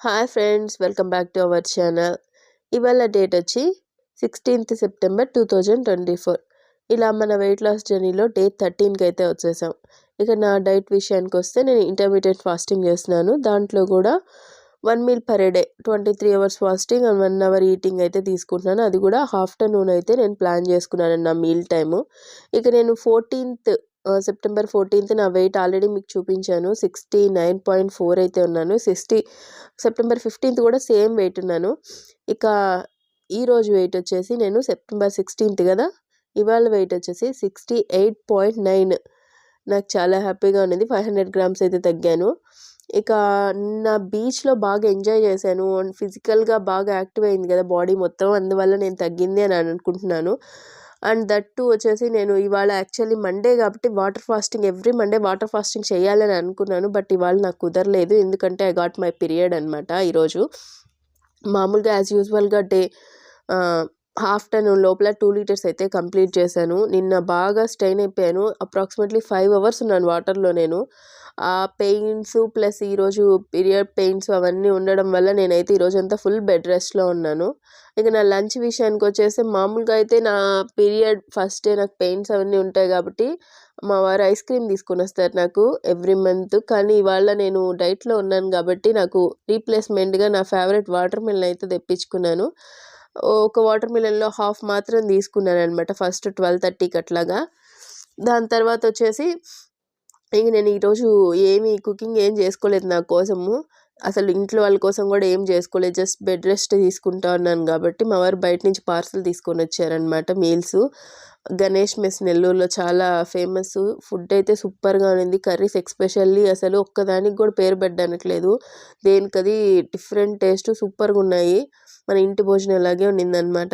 Hi friends, welcome back to our channel. ఇవాళ date వచ్చి 16th September 2024. ఇలా మన వెయిట్ లాస్ జర్నీలో డే 13కి అయితే వచ్చేసాం. ఇక నా డైట్ విషయానికి వస్తే నేను ఇంటర్మీడియట్ ఫాస్టింగ్ చేస్తున్నాను. దాంట్లో కూడా 1 meal per day 23 hours fasting and 1 hour eating అయితే తీసుకుంటున్నాను. అది కూడా ఆఫ్టర్నూన్ అయితే నేను ప్లాన్ చేసుకున్నాను నా మీల్ టైము. ఇక నేను 14th సెప్టెంబర్ 14th నా వెయిట్ ఆల్రెడీ మీకు చూపించాను. 69.4 అయితే ఉన్నాను. సెప్టెంబర్ 15th కూడా సేమ్ వెయిట్ ఉన్నాను. ఇక ఈరోజు వెయిట్ వచ్చేసి నేను సెప్టెంబర్ 16th కదా, ఇవాళ వెయిట్ వచ్చేసి 68.9. నాకు చాలా హ్యాపీగా ఉన్నది. 500 గ్రామ్స్ అయితే తగ్గాను. ఇక నా బీచ్లో బాగా ఎంజాయ్ చేశాను అండ్ ఫిజికల్గా బాగా యాక్టివ్ అయింది కదా బాడీ మొత్తం, అందువల్ల నేను తగ్గింది అని అనుకుంటున్నాను. అండ్ దట్ టు వచ్చేసి నేను ఇవాళ యాక్చువల్లీ మండే కాబట్టి water fasting, every Monday water fasting చేయాలని అనుకున్నాను. బట్ ఇవాళ నాకు కుదరలేదు, ఎందుకంటే ఐ గాట్ మై పీరియడ్ అనమాట. ఈరోజు మామూలుగా యాజ్ యూజువల్గా డే ఆఫ్టర్నూన్ లోపల 2 లీటర్స్ అయితే కంప్లీట్ చేశాను. నిన్న బాగా స్ట్రెయిన్ అయిపోయాను. అప్రాక్సిమేట్లీ 5 అవర్స్ ఉన్నాను వాటర్లో నేను. ఆ పెయిన్స్ ప్లస్ ఈరోజు పీరియడ్ పెయిన్స్ అవన్నీ ఉండడం వల్ల నేనైతే ఈరోజంతా ఫుల్ బెడ్ రెస్ట్లో ఉన్నాను. ఇక నా లంచ్ విషయానికి వచ్చేసి మామూలుగా అయితే నా పీరియడ్ ఫస్ట్ డే నాకు పెయిన్స్ అవన్నీ ఉంటాయి కాబట్టి మా వారు ఐస్ క్రీమ్ తీసుకొని వస్తారు నాకు ఎవ్రీ మంత్. కానీ ఇవాళ నేను డైట్లో ఉన్నాను కాబట్టి నాకు రీప్లేస్మెంట్గా నా ఫేవరెట్ వాటర్ మిలన్ అయితే తెప్పించుకున్నాను. ఒక వాటర్ మిలన్లో హాఫ్ మాత్రం తీసుకున్నాను అనమాట ఫస్ట్ 12:30కి అట్లాగా. దాని తర్వాత వచ్చేసి ఇంక నేను ఈరోజు కుకింగ్ ఏం చేసుకోలేదు నా కోసము. అసలు ఇంట్లో వాళ్ళ కోసం కూడా ఏం చేసుకోలేదు, జస్ట్ బెడ్ రెస్ట్ తీసుకుంటా ఉన్నాను కాబట్టి మా వారు బయట నుంచి పార్సల్ తీసుకొని వచ్చారనమాట మీల్స్. గణేష్ మెస్ నెల్లూరులో చాలా ఫేమస్. ఫుడ్ అయితే సూపర్గా ఉంది. కర్రీస్ ఎక్స్పెషల్లీ అసలు ఒక్కదానికి కూడా పేరు పెట్టడానికి దేనికది డిఫరెంట్ టేస్ట్ సూపర్గా ఉన్నాయి. మన ఇంటి భోజనం అలాగే ఉండిందనమాట.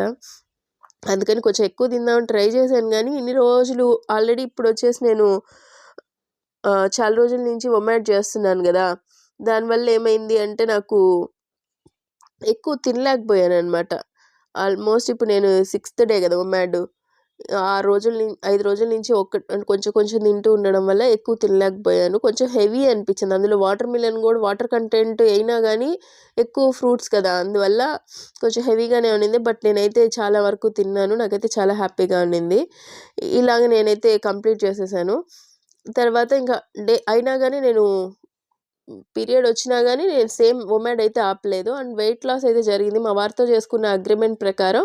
అందుకని కొంచెం ఎక్కువ తిందామని ట్రై చేశాను. కానీ ఇన్ని రోజులు ఆల్రెడీ ఇప్పుడు వచ్చేసి నేను చాలా రోజుల నుంచి వొమాట్ చేస్తున్నాను కదా, దానివల్ల ఏమైంది అంటే నాకు ఎక్కువ తినలేకపోయాను అనమాట. ఆల్మోస్ట్ ఇప్పుడు నేను 6th డే కదా వొమాట్. 5 రోజుల నుంచి కొంచెం కొంచెం తింటూ ఉండడం వల్ల ఎక్కువ తినలేకపోయాను. కొంచెం హెవీ అనిపించింది. అందులో వాటర్ మిలన్ కూడా వాటర్ కంటెంట్ అయినా కానీ ఎక్కువ ఫ్రూట్స్ కదా, అందువల్ల కొంచెం హెవీగానే ఉండింది. బట్ నేనైతే చాలా వరకు తిన్నాను. నాకైతే చాలా హ్యాపీగా ఉండింది. ఇలాగ నేనైతే కంప్లీట్ చేసేసాను. తర్వాత ఇంకా డే అయినా కానీ నేను పీరియడ్ వచ్చినా కానీ నేను సేమ్ వొమాట్ అయితే ఆపలేదు. అండ్ వెయిట్ లాస్ అయితే జరిగింది. మా వారితో చేసుకున్న అగ్రిమెంట్ ప్రకారం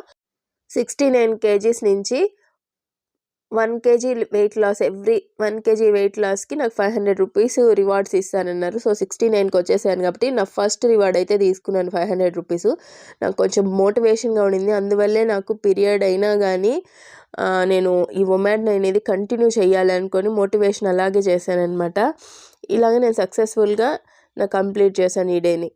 69 kgs నుంచి 1 kg weight loss, every 1 kg weight లాస్కి నాకు 500 రూపీస్ రివార్డ్స్ ఇస్తానన్నారు. సో 69కి వచ్చేసాను కాబట్టి నా ఫస్ట్ రివార్డ్ అయితే తీసుకున్నాను 500 రూపీస్. నాకు కొంచెం మోటివేషన్గా ఉండింది. అందువల్లే నాకు పీరియడ్ అయినా కానీ నేను ఈ వొమాట్ అనేది కంటిన్యూ చేయాలి అనుకొని మోటివేషన్ అలాగే చేశాను అనమాట. ఇలాగే నేను సక్సెస్ఫుల్గా కంప్లీట్ చేశాను ఈ డేని.